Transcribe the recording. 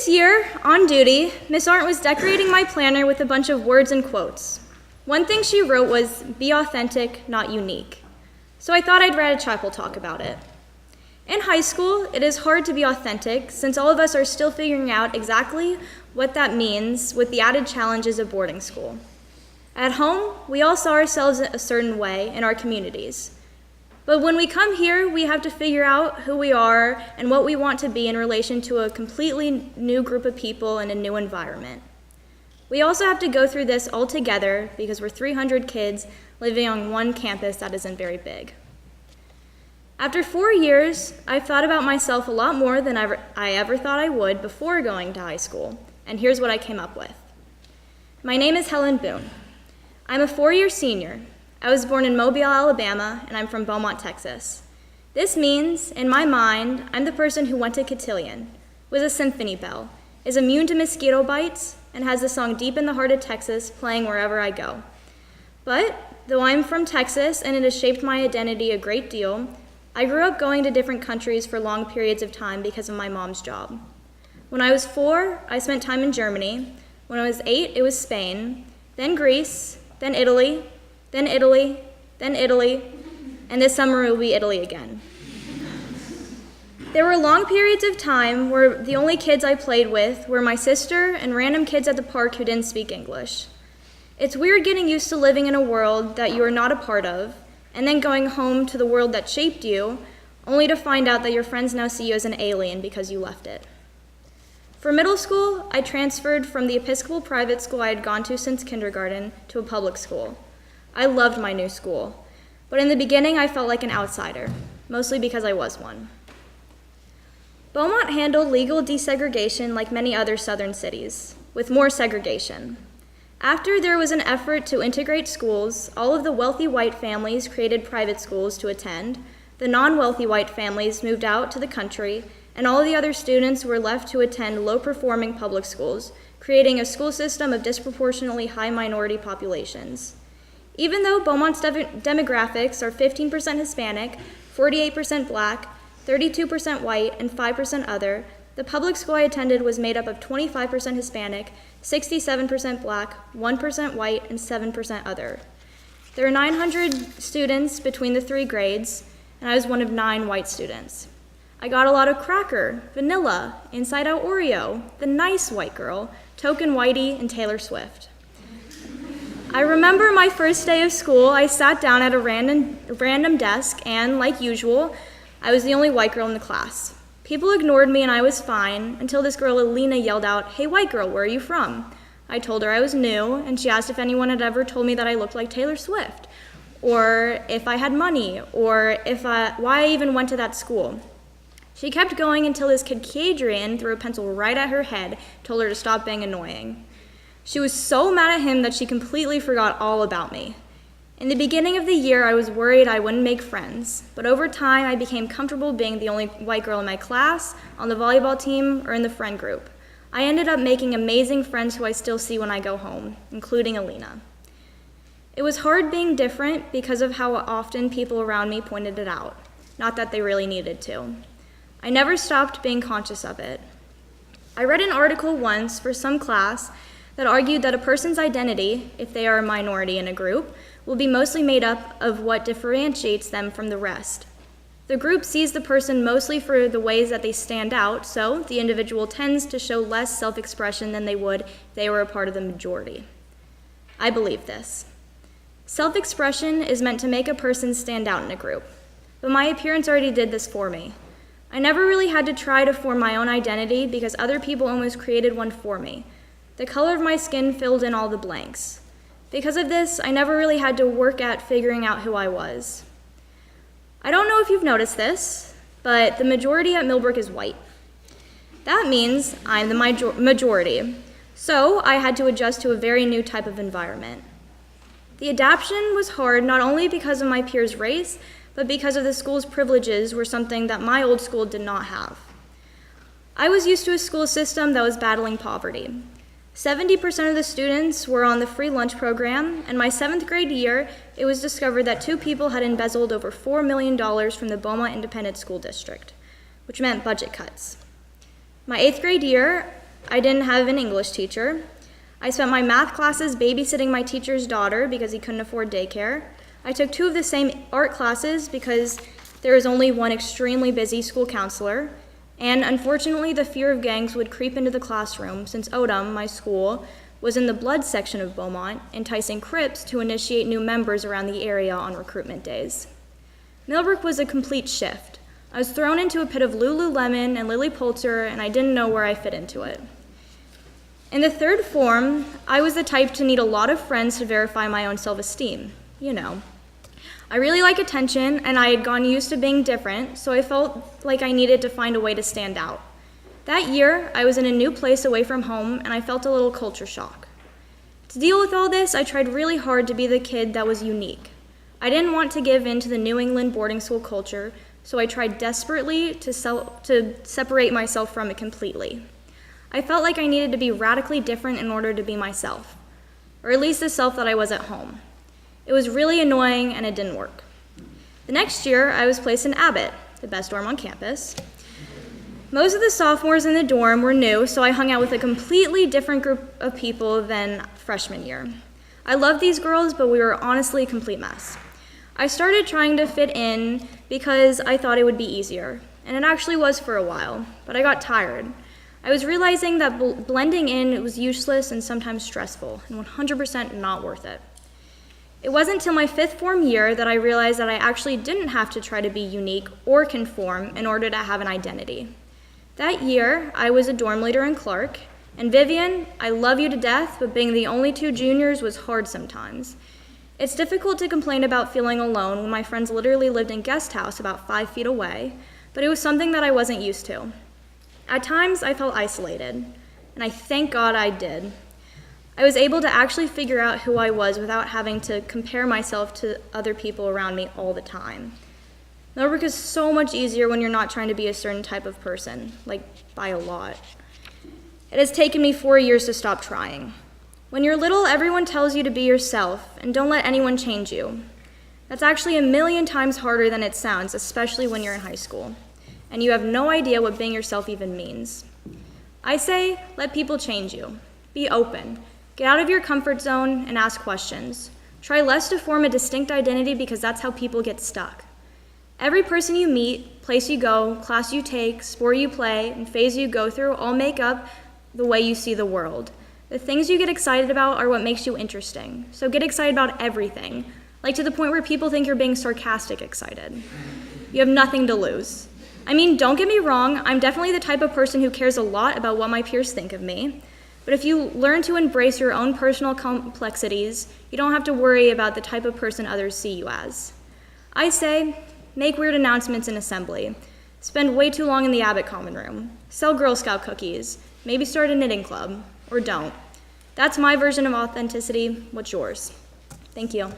This year, on duty, Miss Arndt was decorating my planner with a bunch of words and quotes. One thing she wrote was, "Be authentic, not unique." So I thought I'd write a chapel talk about it. In high school, it is hard to be authentic since all of us are still figuring out exactly what that means with the added challenges of boarding school. At home, we all saw ourselves a certain way in our communities. But when we come here, we have to figure out who we are and what we want to be in relation to a completely new group of people in a new environment. We also have to go through this all together because we're 300 kids living on one campus that isn't very big. After 4 years, I've thought about myself a lot more than I ever thought I would before going to high school, and here's what I came up with. My name is Helen Boone. I'm a 4-year senior. I was born in Mobile, Alabama, and I'm from Beaumont, Texas. This means, in my mind, I'm the person who went to Cotillion, was a symphony belle, is immune to mosquito bites, and has the song Deep in the Heart of Texas playing wherever I go. But, though I'm from Texas and it has shaped my identity a great deal, I grew up going to different countries for long periods of time because of my mom's job. When I was 4, I spent time in Germany. When I was 8, it was Spain, then Greece, then Italy, then Italy, then Italy, and this summer it will be Italy again. There were long periods of time where the only kids I played with were my sister and random kids at the park who didn't speak English. It's weird getting used to living in a world that you are not a part of, and then going home to the world that shaped you, only to find out that your friends now see you as an alien because you left it. For middle school, I transferred from the Episcopal private school I had gone to since kindergarten to a public school. I loved my new school, but in the beginning I felt like an outsider, mostly because I was one. Beaumont handled legal desegregation like many other southern cities, with more segregation. After there was an effort to integrate schools, all of the wealthy white families created private schools to attend, the non-wealthy white families moved out to the country, and all the other students were left to attend low-performing public schools, creating a school system of disproportionately high minority populations. Even though Beaumont's demographics are 15% Hispanic, 48% Black, 32% white, and 5% other, the public school I attended was made up of 25% Hispanic, 67% Black, 1% white, and 7% other. There are 900 students between the 3 grades, and I was one of 9 white students. I got a lot of cracker, vanilla, inside out Oreo, the nice white girl, token whitey, and Taylor Swift. I remember my first day of school, I sat down at a random desk, and like usual, I was the only white girl in the class. People ignored me and I was fine, until this girl Alina yelled out, "Hey white girl, where are you from?" I told her I was new, and she asked if anyone had ever told me that I looked like Taylor Swift, or if I had money, or why I even went to that school. She kept going until this kid Kadrian threw a pencil right at her head, told her to stop being annoying. She was so mad at him that she completely forgot all about me. In the beginning of the year, I was worried I wouldn't make friends, but over time, I became comfortable being the only white girl in my class, on the volleyball team, or in the friend group. I ended up making amazing friends who I still see when I go home, including Alina. It was hard being different because of how often people around me pointed it out, not that they really needed to. I never stopped being conscious of it. I read an article once for some class that argued that a person's identity, if they are a minority in a group, will be mostly made up of what differentiates them from the rest. The group sees the person mostly for the ways that they stand out, so the individual tends to show less self-expression than they would if they were a part of the majority. I believe this. Self-expression is meant to make a person stand out in a group, but my appearance already did this for me. I never really had to try to form my own identity because other people almost created one for me. The color of my skin filled in all the blanks. Because of this, I never really had to work at figuring out who I was. I don't know if you've noticed this, but the majority at Millbrook is white. That means I'm the majority, so I had to adjust to a very new type of environment. The adaptation was hard not only because of my peers' race, but because of the school's privileges were something that my old school did not have. I was used to a school system that was battling poverty. 70% of the students were on the free lunch program, and my 7th grade year, it was discovered that 2 people had embezzled over $4 million from the Beaumont Independent School District, which meant budget cuts. My 8th grade year, I didn't have an English teacher. I spent my math classes babysitting my teacher's daughter because he couldn't afford daycare. I took 2 of the same art classes because there was only one extremely busy school counselor. And unfortunately, the fear of gangs would creep into the classroom since Odom, my school, was in the blood section of Beaumont, enticing Crips to initiate new members around the area on recruitment days. Millbrook was a complete shift. I was thrown into a pit of Lululemon and Lily Pulitzer, and I didn't know where I fit into it. In the 3rd form, I was the type to need a lot of friends to verify my own self-esteem. You know. I really like attention, and I had gotten used to being different, so I felt like I needed to find a way to stand out. That year, I was in a new place away from home, and I felt a little culture shock. To deal with all this, I tried really hard to be the kid that was unique. I didn't want to give in to the New England boarding school culture, so I tried desperately to separate myself from it completely. I felt like I needed to be radically different in order to be myself, or at least the self that I was at home. It was really annoying, and it didn't work. The next year, I was placed in Abbott, the best dorm on campus. Most of the sophomores in the dorm were new, so I hung out with a completely different group of people than freshman year. I loved these girls, but we were honestly a complete mess. I started trying to fit in because I thought it would be easier, and it actually was for a while, but I got tired. I was realizing that blending in was useless and sometimes stressful, and 100% not worth it. It wasn't until my 5th form year that I realized that I actually didn't have to try to be unique or conform in order to have an identity. That year, I was a dorm leader in Clark, and Vivian, I love you to death, but being the only 2 juniors was hard sometimes. It's difficult to complain about feeling alone when my friends literally lived in guest house about 5 feet away, but it was something that I wasn't used to. At times, I felt isolated, and I thank God I did. I was able to actually figure out who I was without having to compare myself to other people around me all the time. Millbrook is so much easier when you're not trying to be a certain type of person, like by a lot. It has taken me 4 years to stop trying. When you're little, everyone tells you to be yourself and don't let anyone change you. That's actually a million times harder than it sounds, especially when you're in high school, and you have no idea what being yourself even means. I say, let people change you. Be open. Get out of your comfort zone and ask questions. Try less to form a distinct identity because that's how people get stuck. Every person you meet, place you go, class you take, sport you play, and phase you go through all make up the way you see the world. The things you get excited about are what makes you interesting. So get excited about everything, like to the point where people think you're being sarcastic excited. You have nothing to lose. I mean, don't get me wrong, I'm definitely the type of person who cares a lot about what my peers think of me. But if you learn to embrace your own personal complexities, you don't have to worry about the type of person others see you as. I say, make weird announcements in assembly. Spend way too long in the Abbott common room. Sell Girl Scout cookies. Maybe start a knitting club. Or don't. That's my version of authenticity. What's yours? Thank you.